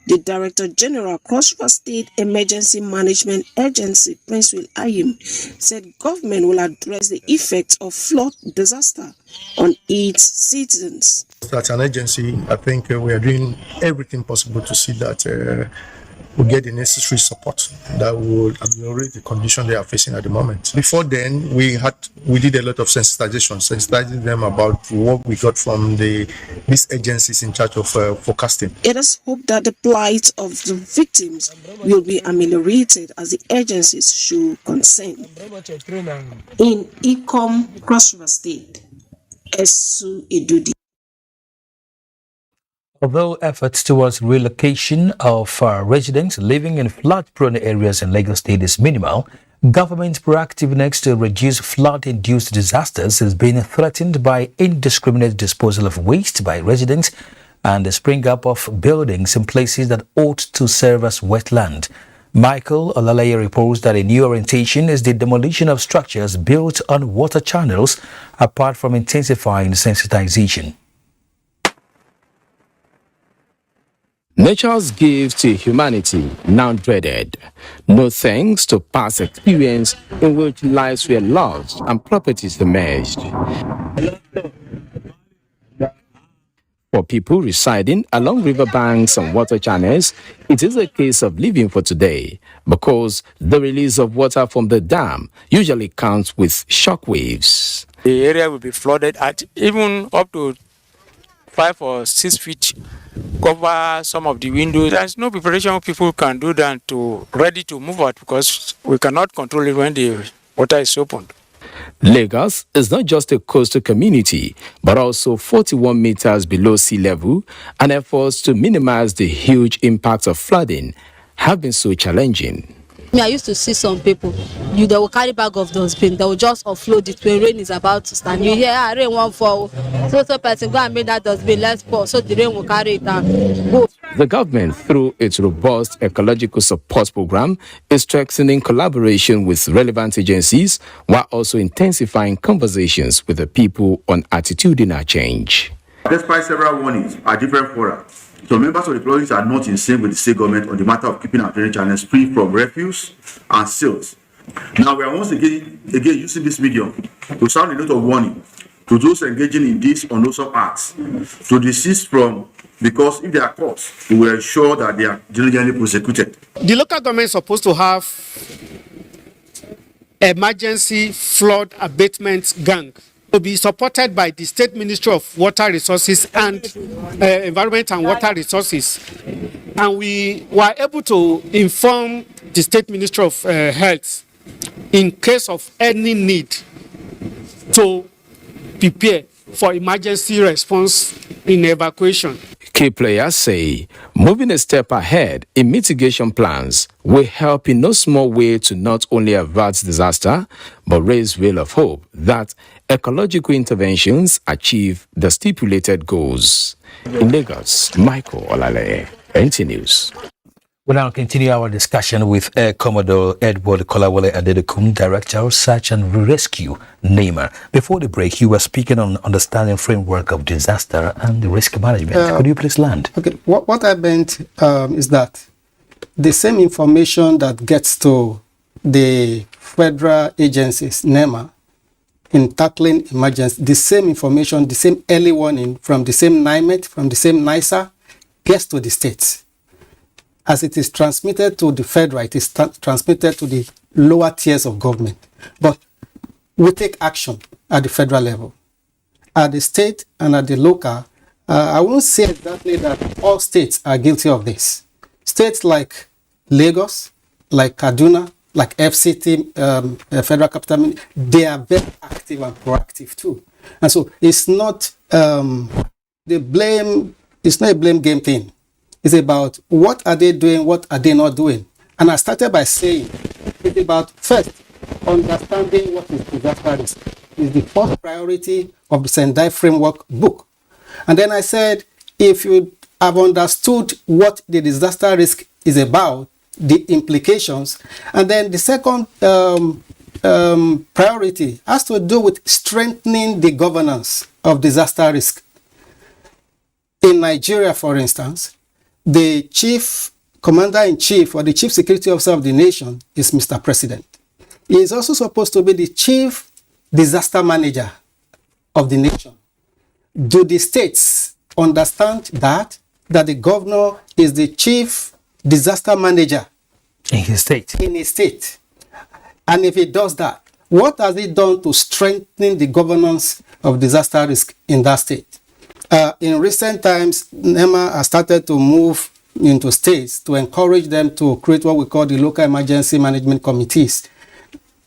the Director General, Cross River State Emergency Management Agency, Prince Will Ayim, said government will address the effects of flood disaster on its citizens. As an agency, I think we are doing everything possible to see that we get the necessary support that will ameliorate the condition they are facing at the moment. Before then, we did a lot of sensitizing them about what we got from these agencies in charge of forecasting. It is hoped that the plight of the victims will be ameliorated as the agencies show consent. In Ikom, Cross River State, Esu Edudi. Although efforts towards relocation of residents living in flood-prone areas in Lagos State is minimal, government proactiveness to reduce flood-induced disasters is being threatened by indiscriminate disposal of waste by residents and the spring up of buildings in places that ought to serve as wetland. Michael Olalaye reports that a new orientation is the demolition of structures built on water channels apart from intensifying sensitization. Nature's gift to humanity, now dreaded. No thanks to past experience in which lives were lost and properties damaged. For people residing along riverbanks and water channels, it is a case of living for today because the release of water from the dam usually comes with shock waves. The area will be flooded at even up to 5 or 6 feet. Cover some of the windows. There's no preparation people can do than to ready to move out because we cannot control it when the water is opened. Lagos is not just a coastal community, but also 41 meters below sea level, and efforts to minimize the huge impact of flooding have been so challenging. I used to see some people, they will carry bag of dustbin, they will just offload it when rain is about to start. You hear, rain won't fall. So person go and make that dustbin, let's pour, so the rain will carry it and go. The government, through its robust ecological support program, is strengthening collaboration with relevant agencies while also intensifying conversations with the people on attitudinal change. Despite several warnings at different fora, so members of the colonies are not in sync with the state government on the matter of keeping our drainage channels free from refuse and silt. Now we are once again using this medium to sound a note of warning to those engaging in these unlawful acts to desist from, because if they are caught, we will ensure that they are diligently prosecuted. The local government is supposed to have emergency flood abatement gang to be supported by the State Ministry of Water Resources and Environment and Water Resources. And we were able to inform the State Ministry of Health in case of any need to prepare for emergency response in evacuation. Key players say moving a step ahead in mitigation plans will help in no small way to not only avert disaster, but raise will of hope that ecological interventions achieve the stipulated goals. In Lagos, Michael Olale, NT News. We'll now continue our discussion with Air Commodore Edward Kolawole Adedekum, Director of Search and Rescue, NAMA. Before the break, you were speaking on understanding framework of disaster and risk management. Could you please land? Okay, what I meant is that the same information that gets to the federal agencies, NEMA, in tackling emergency, the same information, the same early warning from the same NIMET, from the same NISA, gets to the states. As it is transmitted to the federal, it is transmitted to the lower tiers of government. But we take action at the federal level. At the state and at the local, I won't say exactly that all states are guilty of this. States like Lagos, like Kaduna, like FCT, Federal Capital, they are very active and proactive too. And so it's not it's not a blame game thing. It's about what are they doing, what are they not doing. And I started by saying it's about first understanding what is disaster risk. Is the first priority of the Sendai Framework book. And then I said, if you have understood what the disaster risk is about, the implications, and then the second priority has to do with strengthening the governance of disaster risk. In Nigeria, for instance, the chief commander-in-chief or the chief security officer of the nation is Mr. President. He is also supposed to be the chief disaster manager of the nation. Do the states understand that the governor is the chief disaster manager in his state? In his state. And if he does that, what has he done to strengthen the governance of disaster risk in that state? In recent times, NEMA has started to move into states to encourage them to create what we call the local emergency management committees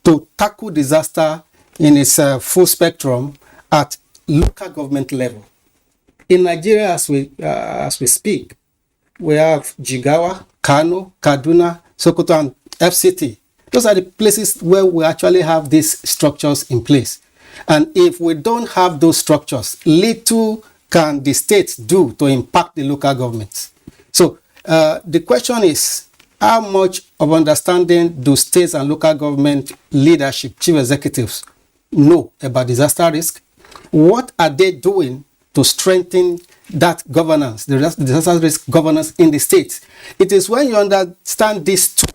to tackle disaster in its full spectrum at local government level. In Nigeria, as we speak, we have Jigawa, Kano, Kaduna, Sokoto, and FCT. Those are the places where we actually have these structures in place. And if we don't have those structures, little can the states do to impact the local governments? So the question is, how much of understanding do states and local government leadership, chief executives, know about disaster risk? What are they doing to strengthen that governance, the disaster risk governance in the states? It is when you understand these two,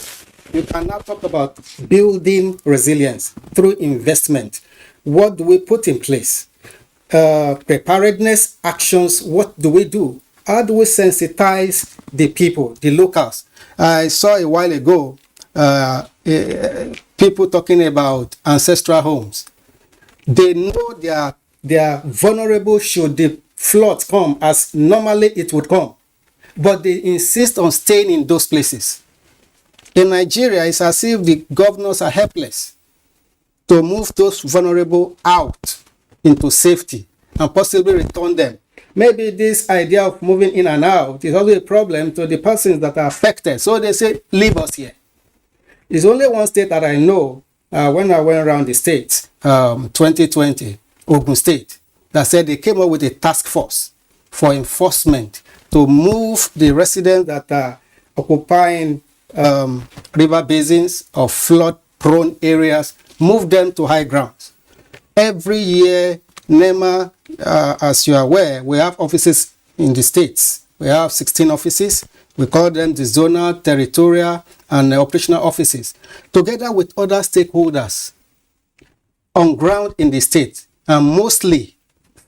you can now talk about building resilience through investment. What do we put in place? Preparedness actions, what do we do? How do we sensitize the people, the locals? I saw a while ago people talking about ancestral homes. They know they are vulnerable should the flood come as normally it would come, but they insist on staying in those places. In Nigeria, it's as if the governors are helpless to move those vulnerable out into safety and possibly return them. Maybe this idea of moving in and out is also a problem to the persons that are affected. So they say, leave us here. There's only one state that I know when I went around the states, 2020, Ogun State, that said they came up with a task force for enforcement to move the residents that are occupying river basins or flood-prone areas, move them to high grounds. Every year, NEMA, as you are aware, we have offices in the states. We have 16 offices. We call them the zonal, territorial, and operational offices, together with other stakeholders on ground in the state, and mostly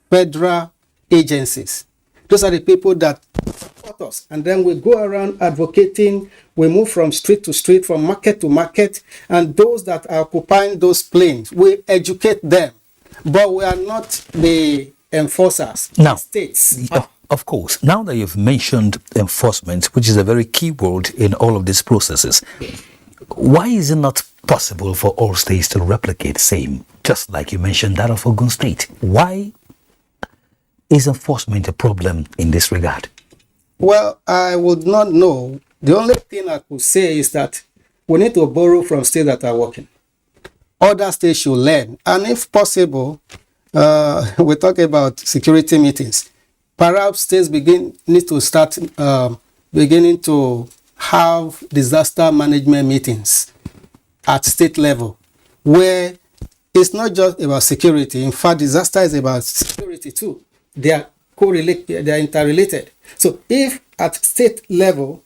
federal agencies. Those are the people that support us. And then we go around advocating. We move from street to street, from market to market. And those that are occupying those plains, we educate them. But we are not the enforcers. Now, states. Of course, now that you've mentioned enforcement, which is a very key word in all of these processes, why is it not possible for all states to replicate the same, just like you mentioned that of Ogun State? Why is enforcement a problem in this regard? Well, I would not know. The only thing I could say is that we need to borrow from states that are working. Other states should learn. And if possible, we talk about security meetings. Perhaps states need to start beginning to have disaster management meetings at state level, where it's not just about security. In fact, disaster is about security too. They are correlated, they are interrelated. So if at state level,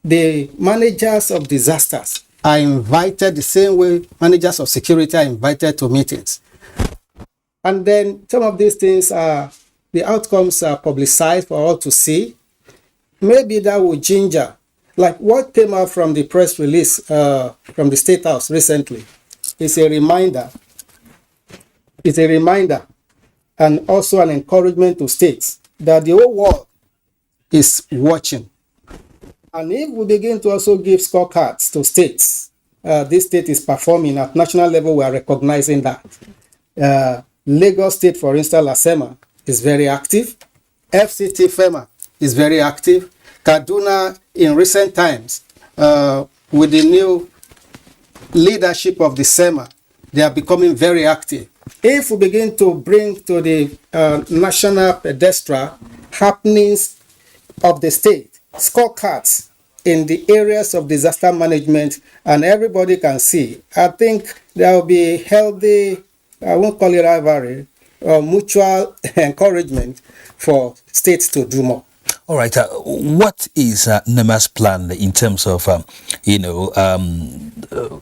the managers of disasters are invited the same way managers of security are invited to meetings, and then some of these things the outcomes are publicized for all to see, maybe that will ginger, like what came out from the press release from the State House recently. It's a reminder. It's a reminder and also an encouragement to states that the whole world is watching. And if we begin to also give scorecards to states, this state is performing at national level, we are recognizing that. Lagos State, for instance, LASEMA is very active. FCT FEMA is very active. Kaduna, in recent times, with the new leadership of the SEMA, they are becoming very active. If we begin to bring to the national pedestal happenings of the state, scorecards in the areas of disaster management, and everybody can see, I think there will be healthy, I won't call it rivalry, mutual encouragement for states to do more. All right. What is NEMA's plan in terms of,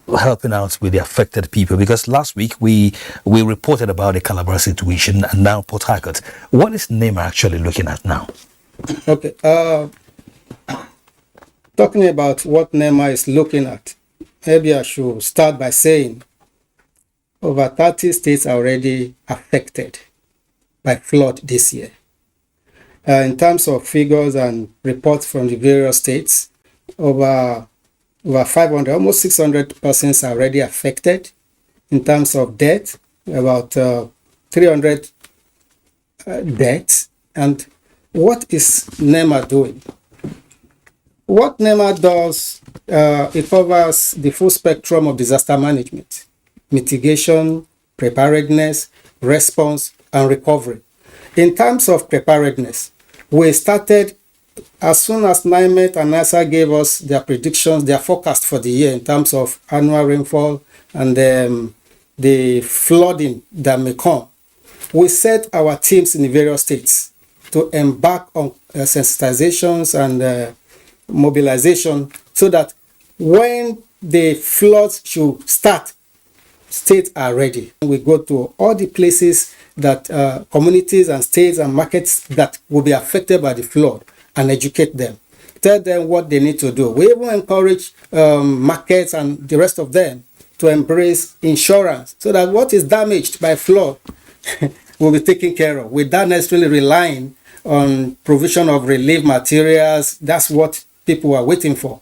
helping out with the affected people? Because last week we reported about the Calabar situation and now Port Harcourt. What is NEMA actually looking at now? Okay. Talking about what NEMA is looking at, maybe I should start by saying over 30 states are already affected by flood this year. In terms of figures and reports from the various states, over 500, almost 600 persons are already affected. In terms of death, about 300 deaths. And what is NEMA doing? What NEMA does, it covers the full spectrum of disaster management, mitigation, preparedness, response, and recovery. In terms of preparedness, we started as soon as NIMET and NASRDA gave us their predictions, their forecast for the year in terms of annual rainfall and the flooding that may come. We set our teams in the various states to embark on sensitizations and mobilization so that when the floods should start, states are ready. We go to all the places that communities and states and markets that will be affected by the flood and educate them. Tell them what they need to do. We even encourage markets and the rest of them to embrace insurance so that what is damaged by flood will be taken care of without necessarily relying on provision of relief materials. That's what people are waiting for,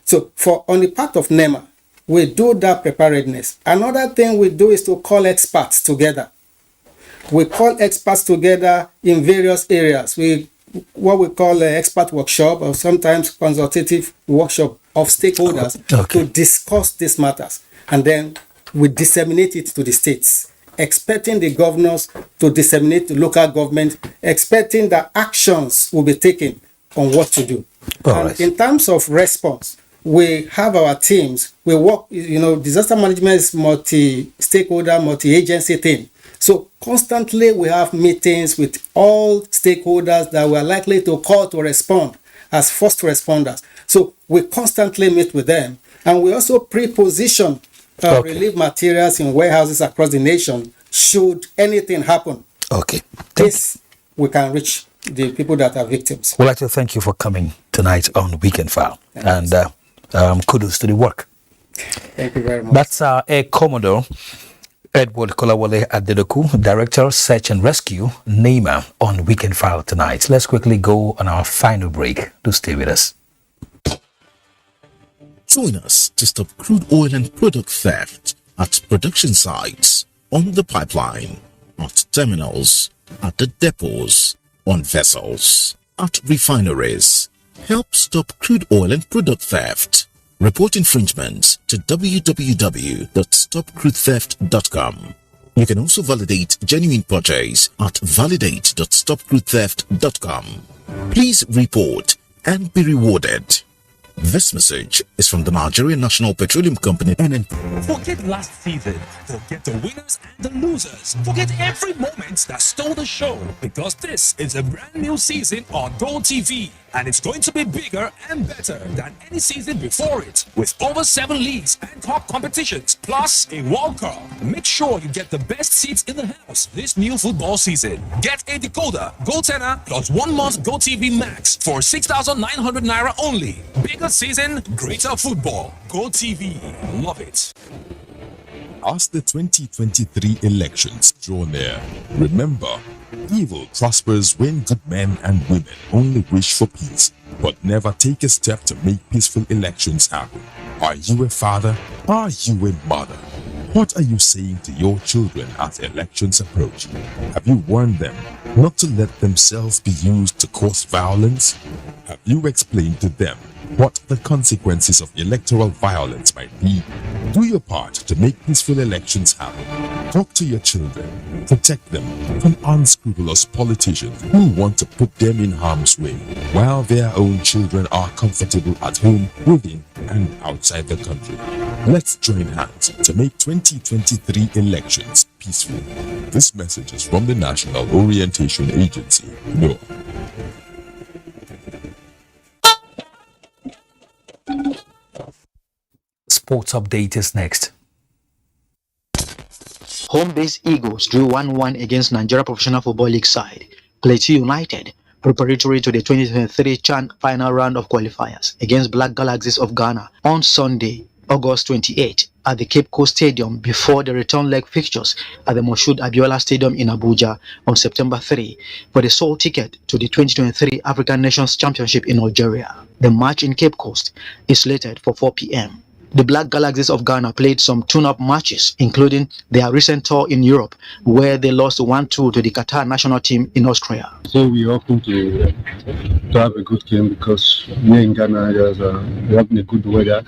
So on the part of NEMA, we do that preparedness. Another thing we do is to call experts together. We call experts together in various areas. What we call an expert workshop or sometimes consultative workshop of stakeholders to discuss these matters. And then we disseminate it to the states, expecting the governors to disseminate to local government, expecting that actions will be taken on what to do. In terms of response, we have our teams. We work, disaster management is multi-stakeholder, multi-agency thing. So constantly we have meetings with all stakeholders that we are likely to call to respond as first responders. So we constantly meet with them. And we also pre-position relief materials in warehouses across the nation should anything happen. Okay. This we can reach the people that are victims. We'd like to thank you for coming tonight on Weekend File. And kudos to the work. Thank you very much. That's Air Commodore Edward Kolawole Adedoku, Director, Search and Rescue, NEMA, on Weekend File tonight. Let's quickly go on our final break. Do stay with us. Join us to stop crude oil and product theft at production sites, on the pipeline, at terminals, at the depots, on vessels. at refineries. Help stop crude oil and product theft. Report infringements to www.stopcrudetheft.com. You can also validate genuine purchase at validate.stopcrudetheft.com. Please report and be rewarded. This message is from the Nigerian National Petroleum Company and Forget last season. Forget the winners and the losers. Forget every moment that stole the show, because this is a brand new season on Gold TV, and it's going to be bigger and better than any season before it, with over 7 leagues and top competitions, plus a World Cup. Make sure you get the best seats in the house this new football season. Get a decoder, Gold Tenor, plus 1 month Gold TV Max for 6,900 Naira only. Bigger season, greater football. Gold TV. Love it. As the 2023 elections draw near, remember, evil prospers when good men and women only wish for peace, but never take a step to make peaceful elections happen. Are you a father? Are you a mother? What are you saying to your children as elections approach? Have you warned them not to let themselves be used to cause violence? Have you explained to them what the consequences of electoral violence might be? Do your part to make peaceful elections happen. Talk to your children. Protect them from unscrupulous politicians who want to put them in harm's way, while their own children are comfortable at home, within and outside the country. Let's join hands to make 2023 elections peaceful. This message is from the National Orientation Agency, NOAA. Sports update is next. Home-based Eagles drew 1-1 against Nigeria Professional Football League side Plateau United, preparatory to the 2023 CHAN final round of qualifiers against Black Galaxies of Ghana on Sunday, August 28, at the Cape Coast Stadium before the return leg fixtures at the Moshood Abiola Stadium in Abuja on September 3 for the sole ticket to the 2023 African Nations Championship in Algeria. The match in Cape Coast is slated for 4 p.m. The Black Galaxies of Ghana played some tune-up matches, including their recent tour in Europe, where they lost 1-2 to the Qatar national team in Austria. So we are hoping to have a good game, because here in Ghana we have a good weather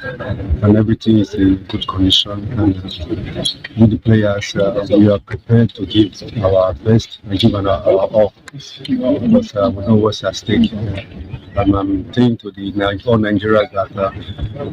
and everything is in good condition. And with the players, we are prepared to give our best and give our all, because we know what's at stake. And I'm saying to all Nigerians that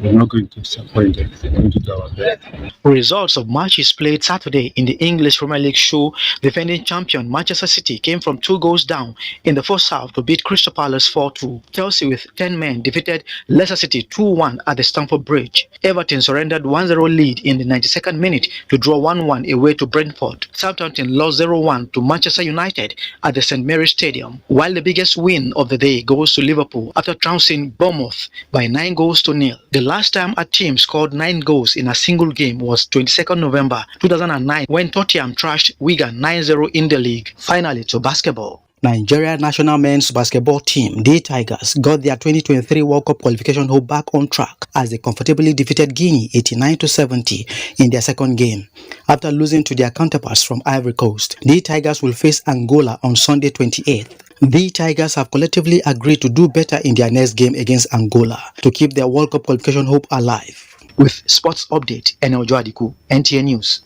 we're not going to disappoint them. We're going to do our best. Results of matches played Saturday in the English Premier League show defending champion Manchester City came from 2 goals down in the first half to beat Crystal Palace 4-2. Chelsea with 10 men defeated Leicester City 2-1 at the Stamford Bridge. Everton surrendered 1-0 lead in the 92nd minute to draw 1-1 away to Brentford. Southampton lost 0-1 to Manchester United at the St Mary's Stadium, while the biggest win of the day goes to Liverpool after trouncing Bournemouth by 9 goals to 0. The last time a team scored 9 goals in a single game was 22nd November 2009 when Tottenham trashed Wigan 9-0 in the league. Finally, to basketball. Nigeria national men's basketball team, the Tigers, got their 2023 World Cup qualification hope back on track as they comfortably defeated Guinea 89-70 in their second game. After losing to their counterparts from Ivory Coast, the Tigers will face Angola on Sunday 28th. The Tigers have collectively agreed to do better in their next game against Angola to keep their World Cup qualification hope alive. With sports update, Enel Joadiku, NTA News.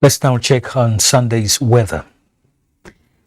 Let's now check on Sunday's weather.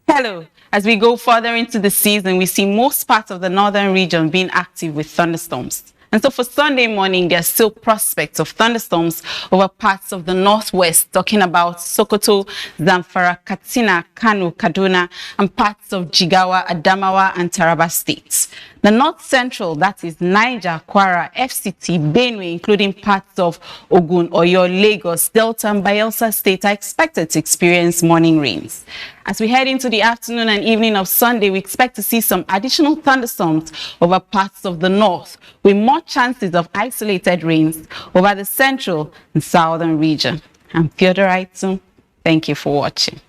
Hello. As we go further into the season, we see most parts of the northern region being active with thunderstorms. And so for Sunday morning, there's still prospects of thunderstorms over parts of the northwest, talking about Sokoto, Zamfara, Katsina, Kano, Kaduna, and parts of Jigawa, Adamawa, and Taraba states. The north central, that is Niger, Kwara, FCT, Benue, including parts of Ogun, Oyo, Lagos, Delta, and Bayelsa state are expected to experience morning rains. As we head into the afternoon and evening of Sunday, we expect to see some additional thunderstorms over parts of the north, with more chances of isolated rains over the central and southern region. I'm Theodore Aitu. Thank you for watching.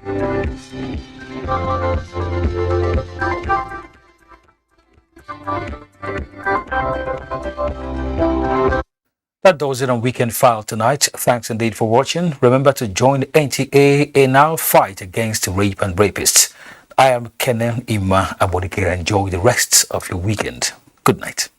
Thank you. That does it on Weekend File tonight. Thanks indeed for watching. Remember to join the NTA in our fight against rape and rapists. I am Kenan Ima Abodike. Enjoy the rest of your weekend. Good night.